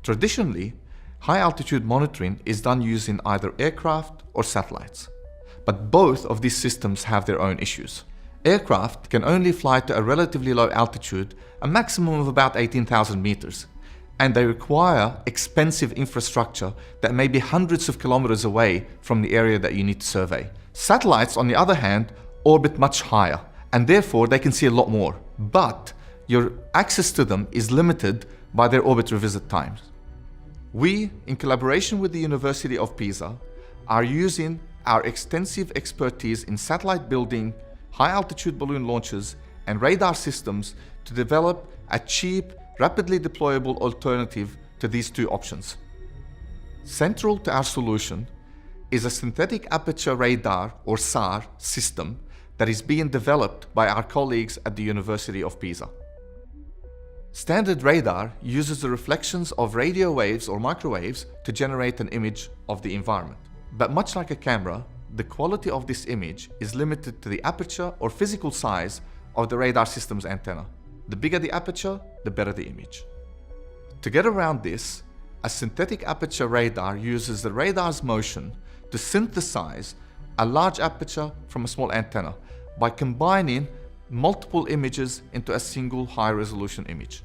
Traditionally, high-altitude monitoring is done using either aircraft or satellites, but both of these systems have their own issues. Aircraft can only fly to a relatively low altitude, a maximum of about 18,000 meters, and they require expensive infrastructure that may be hundreds of kilometers away from the area that you need to survey. Satellites, on the other hand, orbit much higher, and therefore they can see a lot more, but your access to them is limited by their orbit revisit times. We, in collaboration with the University of Pisa, are using our extensive expertise in satellite building, high-altitude balloon launches, and radar systems to develop a cheap, rapidly deployable alternative to these two options. Central to our solution is a synthetic aperture radar, or SAR, system that is being developed by our colleagues at the University of Pisa. Standard radar uses the reflections of radio waves or microwaves to generate an image of the environment. But much like a camera, the quality of this image is limited to the aperture or physical size of the radar system's antenna. The bigger the aperture, the better the image. To get around this, a synthetic aperture radar uses the radar's motion to synthesize a large aperture from a small antenna by combining multiple images into a single high-resolution image.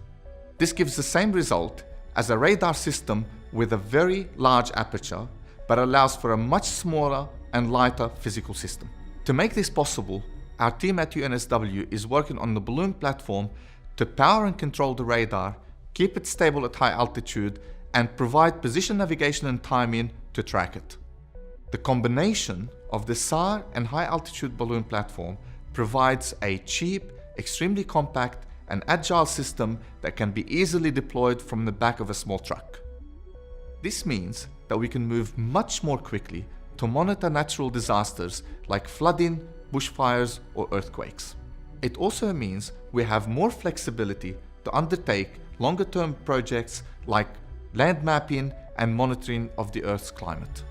This gives the same result as a radar system with a very large aperture, but allows for a much smaller and lighter physical system. To make this possible, our team at UNSW is working on the balloon platform to power and control the radar, keep it stable at high altitude, and provide position navigation and timing to track it. The combination of the SAR and high-altitude balloon platform provides a cheap, extremely compact, and agile system that can be easily deployed from the back of a small truck. This means that we can move much more quickly to monitor natural disasters like flooding, bushfires, or earthquakes. It also means we have more flexibility to undertake longer-term projects like land mapping and monitoring of the Earth's climate.